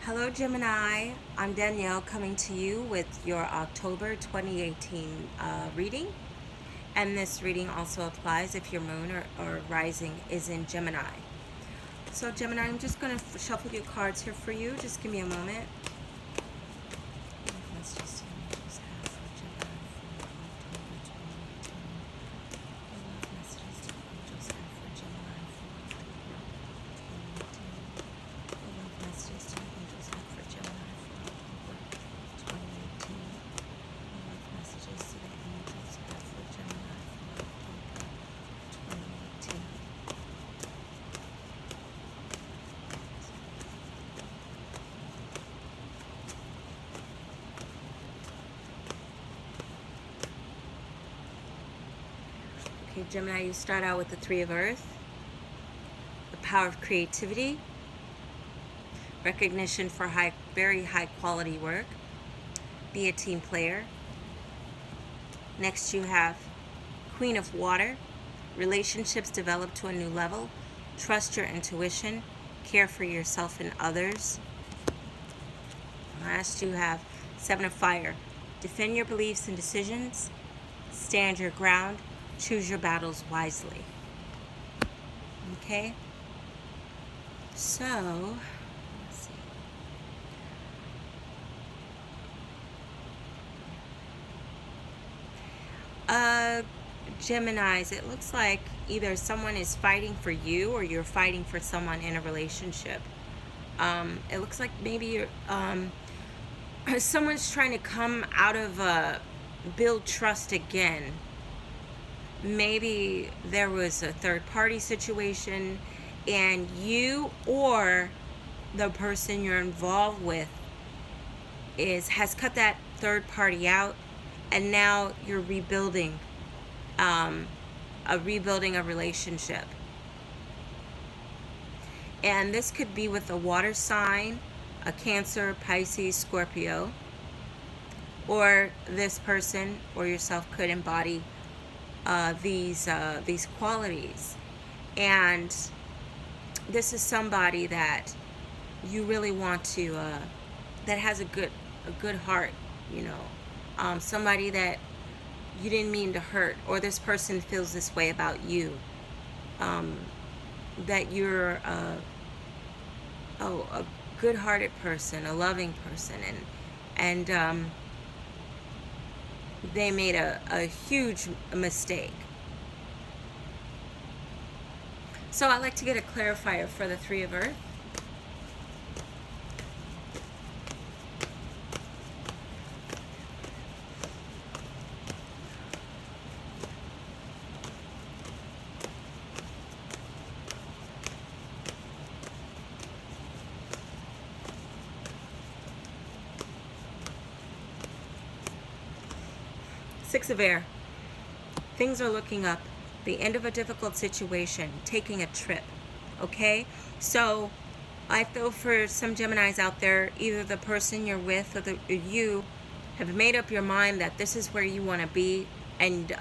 Hello Gemini, I'm Danielle coming to you with your October 2018 reading. And this reading also applies if your moon or rising is in Gemini. So Gemini, I'm just going to shuffle your cards here for you. Just give me a moment. Let's just see what we just have for Gemini for October 2018. What love messages do angels have for Gemini for October 2018? What love messages do angels have for Gemini for October 2018? What love messages do the angels have for Gemini for October 2018? Okay, Gemini, you start out with the Three of Earth, the power of creativity, recognition for very high quality work, be a team player. Next you have Queen of Water, relationships develop to a new level, trust your intuition, care for yourself and others. Last you have Seven of Fire, defend your beliefs and decisions, stand your ground, choose your battles wisely. Okay? So, let's see. Geminis, it looks like either someone is fighting for you or you're fighting for someone in a relationship. It looks like maybe you're, someone's trying to come out of build trust again. Maybe there was a third-party situation and you or the person you're involved with has cut that third party out, and now you're rebuilding a relationship. And this could be with a water sign, a Cancer, Pisces, Scorpio, or this person or yourself could embody these qualities. And this is somebody that you really want to that has a good heart, you know, somebody that you didn't mean to hurt, or this person feels this way about you, that you're a good-hearted person, a loving person, and they made a huge mistake. So I'd like to get a clarifier for the Three of Earth. Six of Air. Things are looking up. The end of a difficult situation. Taking a trip. Okay? So, I feel for some Geminis out there, either the person you're with or you have made up your mind that this is where you want to be, and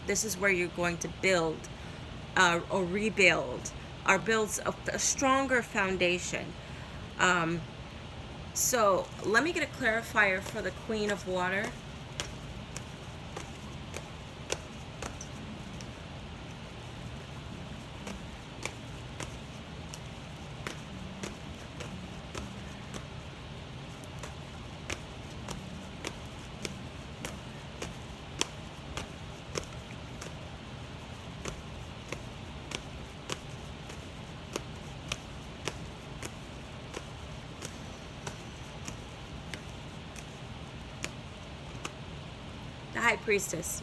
this is where you're going to build or rebuild or build a stronger foundation. So, let me get a clarifier for the Queen of Water. The High Priestess.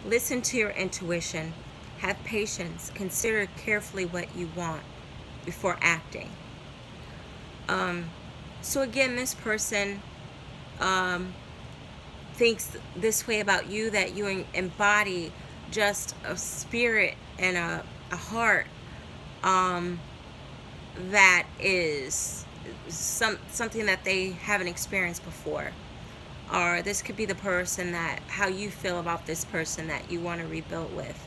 Listen to your intuition. Have patience. Consider carefully what you want before acting. So again, this person thinks this way about you, that you embody just a spirit and a heart that is something that they haven't experienced before. Or this could be the person that, how you feel about this person that you want to rebuild with.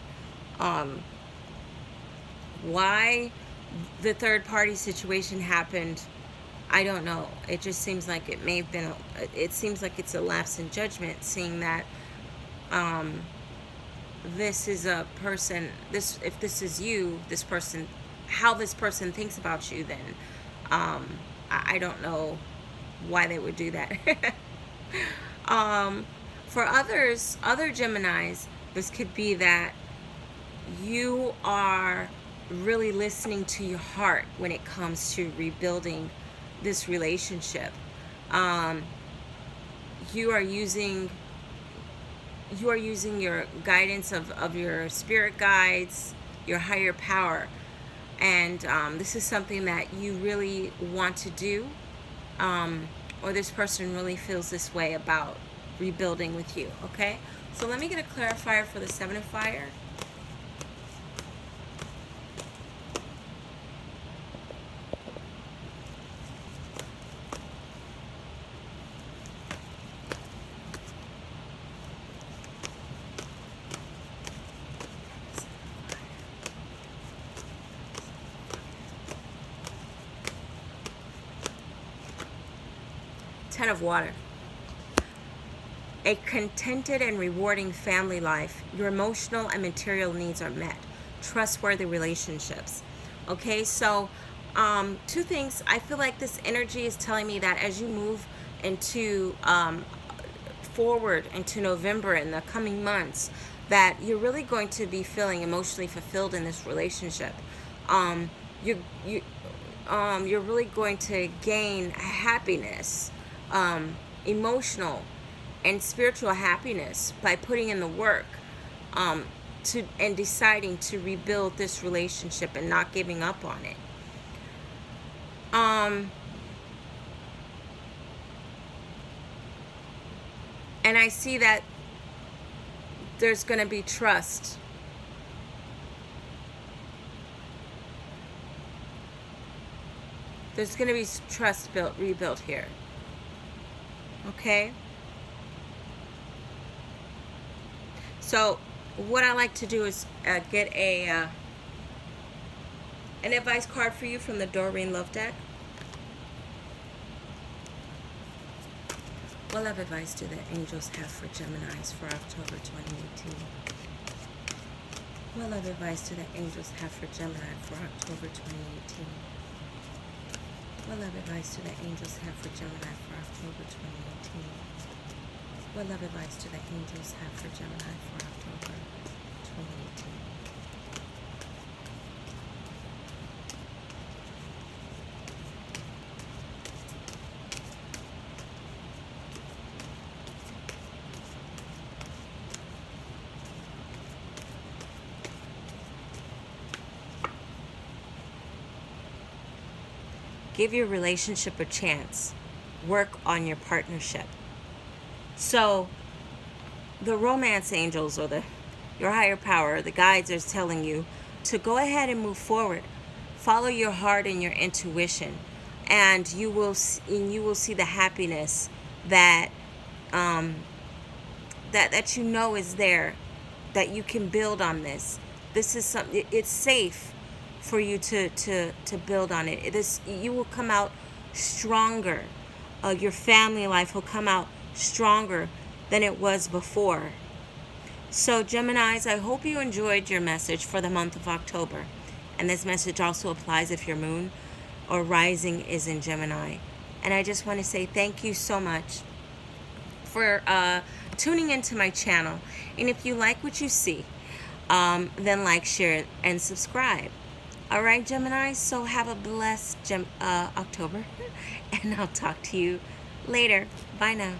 Why the third party situation happened, I don't know. It just seems like it may have been, it seems like it's a lapse in judgment, seeing that this is a person, if this is you, this person, how this person thinks about you, then I don't know why they would do that. For others, other Geminis, this could be that you are really listening to your heart when it comes to rebuilding this relationship. You are using your guidance of your spirit guides, your higher power, and this is something that you really want to do, or this person really feels this way about rebuilding with you. Okay, so let me get a clarifier for the Seven of Fire. Ten of Water. A contented and rewarding family life. Your emotional and material needs are met. Trustworthy relationships. Okay, so two things. I feel like this energy is telling me that as you move into forward into November and the coming months, that you're really going to be feeling emotionally fulfilled in this relationship. You're really going to gain happiness, emotional and spiritual happiness by putting in the work, and deciding to rebuild this relationship and not giving up on it. And I see that there's going to be trust. There's going to be trust rebuilt here. Okay? So what I like to do is get an advice card for you from the Doreen Love deck. What love advice do the angels have for Geminis for October 2018? What love advice do the angels have for Gemini for October 2018? What love advice do the angels have for Gemini for October 2018? What love advice do the angels have for Gemini for October 2018? Give your relationship a chance. Work on your partnership. So the romance angels, or your higher power, the guides, are telling you to go ahead and move forward. Follow your heart and your intuition, and you will see the happiness that that you know is there, that you can build on this. This is something, it's safe for you to build on it. You will come out stronger. Your family life will come out stronger than it was before. So Geminis, I hope you enjoyed your message for the month of October. And this message also applies if your moon or rising is in Gemini. And I just want to say thank you so much for tuning into my channel. And if you like what you see, then like, share, and subscribe. All right, Gemini, so have a blessed October, and I'll talk to you later. Bye now.